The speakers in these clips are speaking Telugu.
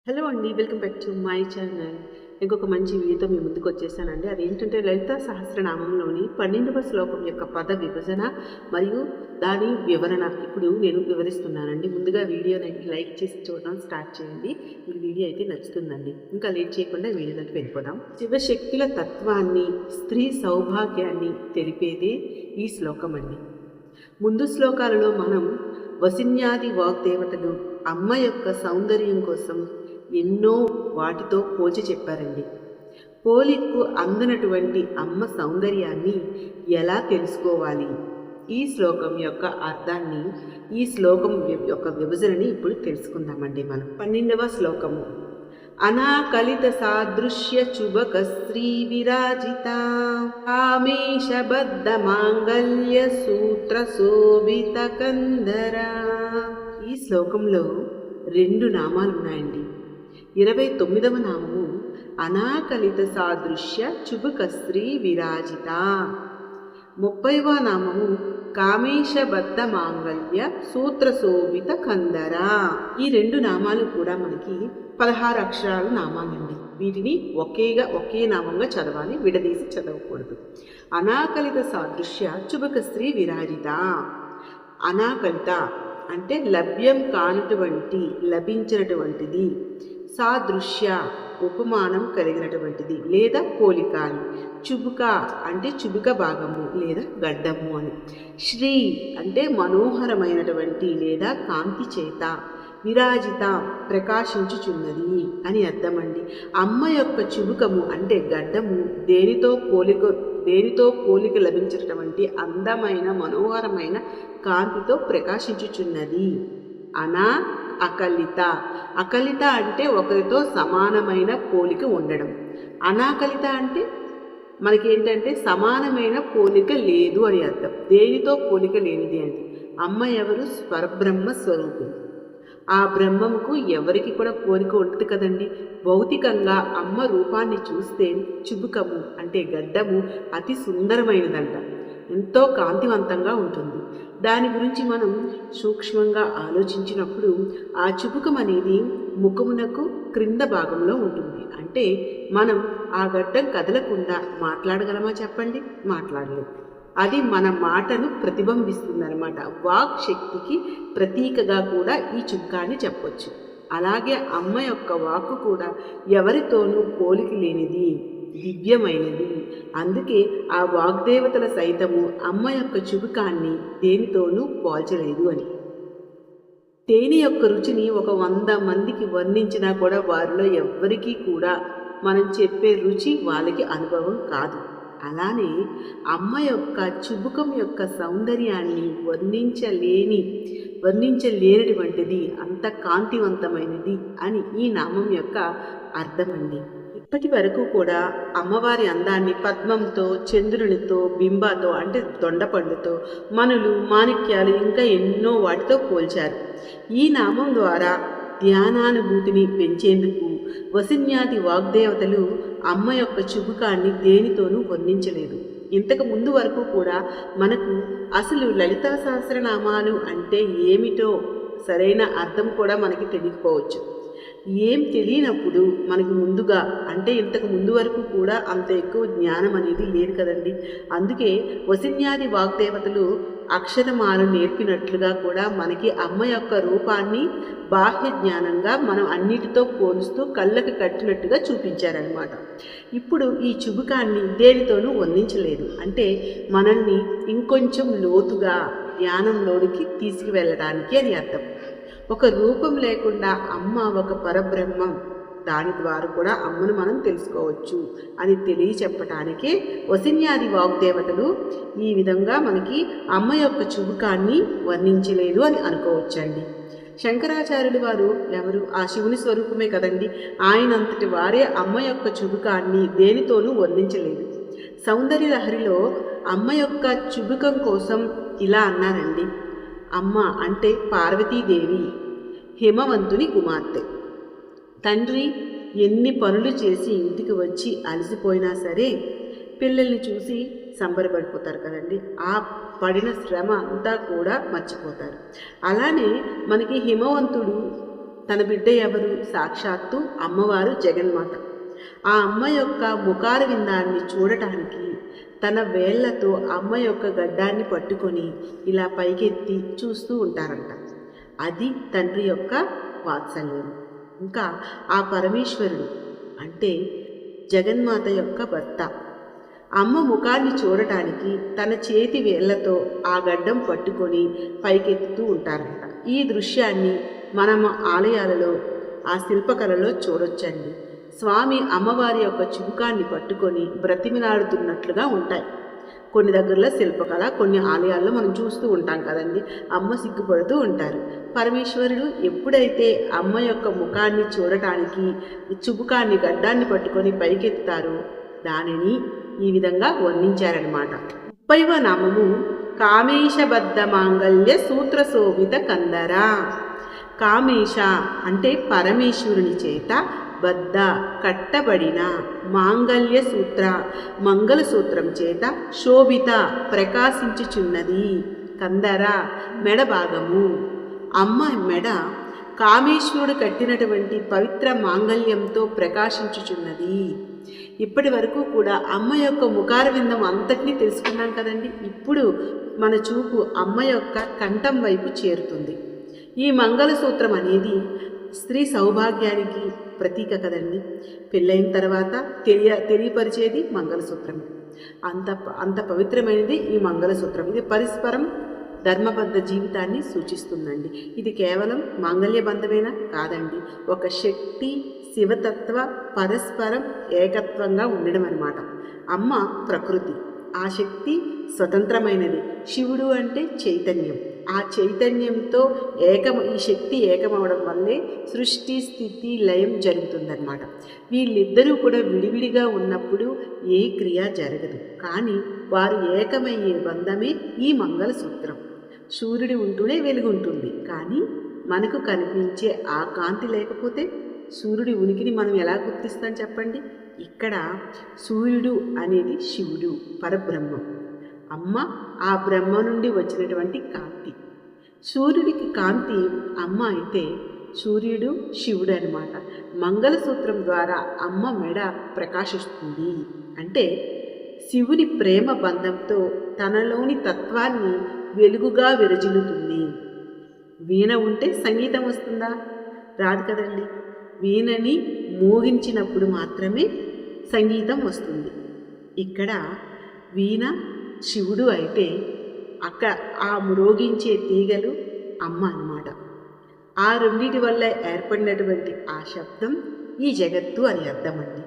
హలో అండి, welcome back to my channel. ఇంకొక మంచి వీడియోతో మీ ముందుకు వచ్చేసానండి. అదేంటంటే లలితా సహస్రనామంలోని 12వ శ్లోకం యొక్క పద విభజన మరియు దాని వివరణ ఇప్పుడు నేను వివరిస్తున్నానండి. ముందుగా వీడియోని లైక్ చేసి చూడడం స్టార్ట్ చేయండి. ఈ వీడియో అయితే నచ్చుతుందండి. ఇంకా లేట్ చేయకుండా వీడియోలోకి వెళ్ళిపోదాం. శివశక్తుల తత్వాన్ని, స్త్రీ సౌభాగ్యాన్ని తెలిపేదే ఈ శ్లోకం అండి. ముందు శ్లోకాలలో మనం వసిన్యాది వాగ్దేవతలు అమ్మ యొక్క సౌందర్యం కోసం ఎన్నో వాటితో పోల్చి చెప్పారండి. పోలికకు అందనటువంటి అమ్మ సౌందర్యాన్ని ఎలా తెలుసుకోవాలి, ఈ శ్లోకం యొక్క అర్థాన్ని, ఈ శ్లోకం యొక్క విభజనని ఇప్పుడు తెలుసుకుందామండి. మనం 12వ శ్లోకము. అనాకలిత సాదృశ్య చుబక శ్రీ విరాజిత కామేశబద్ధ మాంగళ్య సూత్ర శోభిత కందర. ఈ శ్లోకంలో 2 నామాలు ఉన్నాయండి. 29వ నామము అనాకలిత సాదృశ్య చుబుక శ్రీ విరాజిత. 30వ నామము కామేశబద్ధ మాంగళ్య సూత్ర శోభిత కందర. ఈ 2 నామాలు కూడా మనకి 16 అక్షరాల నామాలండి. వీటిని ఒకే నామంగా చదవాలి, విడదీసి చదవకూడదు. అనాకలిత సాదృశ్య చుబుక శ్రీ విరాజిత. అనాకలిత అంటే లభ్యం కానటువంటి, లభించినటువంటిది. సాదృశ్య ఉపమానం కలిగినటువంటిది లేదా పోలిక అని. చుబుక అంటే చుబుక భాగము లేదా గడ్డము అని. శ్రీ అంటే మనోహరమైనటువంటి లేదా కాంతి చేత. విరాజిత ప్రకాశించుచున్నది అని అర్థమండి. అమ్మ యొక్క చుబుకము అంటే గడ్డము దేనితో పోలిక లభించినటువంటి అందమైన మనోహరమైన కాంతితో ప్రకాశించుచున్నది. అకలిత. అకలిత అంటే ఒకరితో సమానమైన పోలిక ఉండడం. అనాకలిత అంటే మనకేంటంటే సమానమైన పోలిక లేదు అని అర్థం. దేనితో పోలిక లేనిది అంటే అమ్మ ఎవరు? పరబ్రహ్మ స్వరూపం. ఆ బ్రహ్మముకు ఎవరికి కూడా పోలిక ఉంటుంది కదండి. భౌతికంగా అమ్మ రూపాన్ని చూస్తే చుబుకము అంటే గడ్డము అతి సుందరమైనదంట, ఎంతో కాంతివంతంగా ఉంటుంది. దాని గురించి మనం సూక్ష్మంగా ఆలోచించినప్పుడు ఆ చుబుకం అనేది ముఖమునకు క్రింద భాగంలో ఉంటుంది. అంటే మనం ఆ గడ్డం కదలకుండా మాట్లాడగలమా చెప్పండి? మాట్లాడలేము. అది మన మాటను ప్రతిబింబిస్తుందన్నమాట. వాక్ శక్తికి ప్రతీకగా కూడా ఈ చుక్కాన్ని చెప్పొచ్చు. అలాగే అమ్మ యొక్క వాక్కు కూడా ఎవరితోనూ పోలిక లేనిది, దివ్యమైనది. అందుకే ఆ వాగ్దేవతల సైతము అమ్మ యొక్క చుబుకాన్ని దేనితోనూ పోల్చలేదు అని. తేనె యొక్క రుచిని 100 మందికి వర్ణించినా కూడా వారిలో ఎవ్వరికీ కూడా మనం చెప్పే రుచి వాళ్ళకి అనుభవం కాదు. అలానే అమ్మ యొక్క చుబుకం యొక్క సౌందర్యాన్ని వర్ణించలేనటువంటిది, అంత కాంతివంతమైనది అని ఈ నామం యొక్క అర్థమండి. ఇప్పటి వరకు కూడా అమ్మవారి అందాన్ని పద్మంతో, చంద్రునితో, బింబాతో అంటే దొండపండుతో, మనులు, మాణిక్యాలు ఇంకా ఎన్నో వాటితో పోల్చారు. ఈ నామం ద్వారా ధ్యానానుభూతిని పెంచేందుకు వసిన్యాది వాగ్దేవతలు అమ్మ యొక్క చుబుకాన్ని దేనితోనూ వర్ణించలేదు. ఇంతకు ముందు వరకు కూడా మనకు అసలు లలితా సహస్రనామాలు అంటే ఏమిటో సరైన అర్థం కూడా మనకి తెలియకపోవచ్చు. ఏం తెలియనప్పుడు మనకి ముందుగా అంటే ఇంతకు ముందు వరకు కూడా అంత ఎక్కువ జ్ఞానం అనేది లేదు కదండి. అందుకే వసిన్యాది వాగ్దేవతలు అక్షరమాలు నేర్పినట్లుగా కూడా మనకి అమ్మ యొక్క రూపాన్ని బాహ్య జ్ఞానంగా మనం అన్నిటితో పోలుస్తూ కళ్ళకి కట్టినట్టుగా చూపించారనమాట. ఇప్పుడు ఈ చుబుకాన్ని దేనితోనూ వర్ణించలేదు. అంటే మనల్ని ఇంకొంచెం లోతుగా ధ్యానంలోనికి తీసుకువెళ్ళడానికి అని అర్థం. ఒక రూపం లేకుండా అమ్మ ఒక పరబ్రహ్మం, దాని ద్వారా కూడా అమ్మను మనం తెలుసుకోవచ్చు అని తెలియచెప్పటానికే వసిన్యాది వాగ్దేవతలు ఈ విధంగా మనకి అమ్మ యొక్క చుబుకాన్ని వర్ణించలేదు అని అనుకోవచ్చండి. శంకరాచార్యులు వారు ఎవరు? ఆ శివుని స్వరూపమే కదండి. ఆయనంతటి వారే అమ్మ యొక్క చుబుకాన్ని దేనితోనూ వర్ణించలేదు. సౌందర్య లహరిలో అమ్మ యొక్క చుబుకం కోసం ఇలా అన్నారండి. అమ్మ అంటే పార్వతీదేవి, హిమవంతుని కుమార్తె. తండ్రి ఎన్ని పనులు చేసి ఇంటికి వచ్చి అలసిపోయినా సరే పిల్లల్ని చూసి సంబరపడిపోతారు కదండి. ఆ పడిన శ్రమ అంతా కూడా మర్చిపోతారు. అలానే మనకి హిమవంతుడు తన బిడ్డ ఎవరు? సాక్షాత్తు అమ్మవారు జగన్మాత. ఆ అమ్మ యొక్క ముఖార విందాన్ని చూడటానికి తన వేళ్లతో అమ్మ యొక్క గడ్డాన్ని పట్టుకొని ఇలా పైకెత్తి చూస్తూ ఉంటారంట. అది తండ్రి యొక్క వాత్సల్యం. ఇంకా ఆ పరమేశ్వరుడు అంటే జగన్మాత యొక్క భర్త అమ్మ ముఖాన్ని చూడటానికి తన చేతి వేళ్లతో ఆ గడ్డం పట్టుకొని పైకెత్తుతూ ఉంటారంట. ఈ దృశ్యాన్ని మనం ఆలయాలలో ఆ శిల్పకళలో చూడొచ్చండి. స్వామి అమ్మవారి యొక్క చుబుకాన్ని పట్టుకొని బ్రతిమిలాడుతున్నట్లుగా ఉంటాయి. కొన్ని దగ్గరలో శిల్పకళ, కొన్ని ఆలయాల్లో మనం చూస్తూ ఉంటాం కదండి. అమ్మ సిగ్గుపడుతూ ఉంటారు. పరమేశ్వరుడు ఎప్పుడైతే అమ్మ యొక్క ముఖాన్ని చూడటానికి చుబుకాన్ని గడ్డాన్ని పట్టుకొని పైకెత్తారో దానిని ఈ విధంగా వర్ణించారనమాట. 30వ నామము కామేశబద్ధ మాంగళ్య సూత్ర శోభిత కందర. కామేశ అంటే పరమేశ్వరుని చేత బద్ధ కట్టబడిన మాంగళ్య సూత్ర మంగళసూత్రం చేత శోభిత ప్రకాశించుచున్నది కందర మెడ భాగము. అమ్మ మెడ కామేశ్వరుడు కట్టినటువంటి పవిత్ర మాంగళ్యంతో ప్రకాశించుచున్నది. ఇప్పటి వరకు కూడా అమ్మ యొక్క ముఖార విందం అంతటినీ తెలుసుకున్నాం కదండి. ఇప్పుడు మన చూపు అమ్మ యొక్క కంఠం వైపు చేరుతుంది. ఈ మంగళసూత్రం అనేది స్త్రీ సౌభాగ్యానికి ప్రతీక కదండి. పెళ్ళైన తర్వాత తెలియపరిచేది మంగళసూత్రమే. అంత పవిత్రమైనది ఈ మంగళసూత్రం. ఇది పరస్పరం ధర్మబద్ధ జీవితాన్ని సూచిస్తుందండి. ఇది కేవలం మాంగళ్య బంధమేనా? కాదండి. ఒక శక్తి శివతత్వ పరస్పరం ఏకత్వంగా ఉండడం అన్నమాట. అమ్మ ప్రకృతి, ఆ శక్తి స్వతంత్రమైనది. శివుడు అంటే చైతన్యం. ఆ చైతన్యంతో ఈ శక్తి ఏకమవడం వల్లే సృష్టి స్థితి లయం జరుగుతుందన్నమాట. వీళ్ళిద్దరూ కూడా విడివిడిగా ఉన్నప్పుడు ఏ క్రియ జరగదు. కానీ వారు ఏకమయ్యే బంధమే ఈ మంగళసూత్రం. సూర్యుడు ఉంటూనే వెలుగు ఉంటుంది, కానీ మనకు కనిపించే ఆ కాంతి లేకపోతే సూర్యుడి ఉనికిని మనం ఎలా గుర్తిస్తాం చెప్పండి. ఇక్కడ సూర్యుడు అనేది శివుడు, పరబ్రహ్మం. అమ్మ ఆ బ్రహ్మ నుండి వచ్చినటువంటి కాంతి. సూర్యుడికి కాంతి అమ్మ అయితే సూర్యుడు శివుడు అన్నమాట. మంగళసూత్రం ద్వారా అమ్మ మెడ ప్రకాశిస్తుంది. అంటే శివుని ప్రేమ బంధంతో తనలోని తత్వాన్ని వెలుగుగా విరజిల్లుతుంది. వీణ ఉంటే సంగీతం వస్తుందా? రాదు కదండి. వీణని మోగించినప్పుడు మాత్రమే సంగీతం వస్తుంది. ఇక్కడ వీణ శివుడు అయితే ఆ మ్రోగించే తీగలు అమ్మ అన్నమాట. ఆ రెండింటి వల్ల ఏర్పడినటువంటి ఆ శబ్దం ఈ జగత్తు అని అర్థం అండి.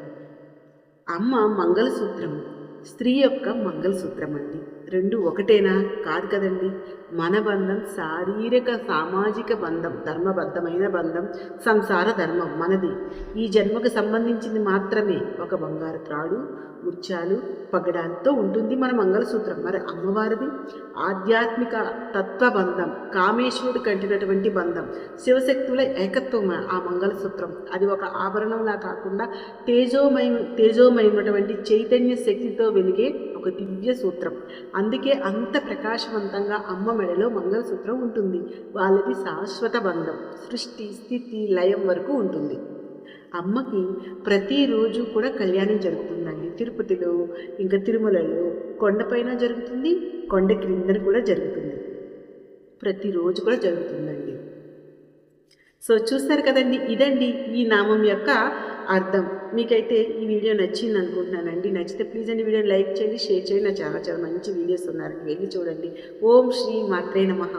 అమ్మ మంగళసూత్రం, స్త్రీ యొక్క మంగళసూత్రం అండి. రెండు ఒకటేనా? కాదు కదండి. మన బంధం శారీరక సామాజిక బంధం, ధర్మబద్ధమైన బంధం, సంసార ధర్మం మనది. ఈ జన్మకు సంబంధించింది మాత్రమే. ఒక బంగారు త్రాడు, ముత్యాలు, పగడాలతో ఉంటుంది మన మంగళసూత్రం. మరి అమ్మవారిది ఆధ్యాత్మిక తత్వబంధం, కామేశ్వరుడు కంటినటువంటి బంధం, శివశక్తుల ఏకత్వం ఆ మంగళసూత్రం. అది ఒక ఆభరణంలా కాకుండా తేజోమయమైనటువంటి చైతన్య శక్తితో వెలిగే ఒక దివ్య సూత్రం. అందుకే అంత ప్రకాశవంతంగా అమ్మ మెడలో మంగళసూత్రం ఉంటుంది. వాళ్ళది శాశ్వత బంధం, సృష్టి స్థితి లయం వరకు ఉంటుంది. అమ్మకి ప్రతిరోజు కూడా కళ్యాణం జరుగుతుందండి. తిరుపతిలో, ఇంకా తిరుమలలో, కొండపైన జరుగుతుంది, కొండ క్రిందన కూడా జరుగుతుంది. ప్రతిరోజు కూడా జరుగుతుందండి. సో చూస్తారు కదండి, ఇదండి ఈ నామం యొక్క అర్థం. మీకైతే ఈ వీడియో నచ్చింది అనుకుంటున్నానండి. నచ్చితే ప్లీజ్ అండి వీడియోని లైక్ చేయండి, షేర్ చేయండి. నా చాలా చాలా మంచి వీడియోస్ ఉన్నారండి, వెళ్ళి చూడండి. ఓం శ్రీ మాత్రే నమః.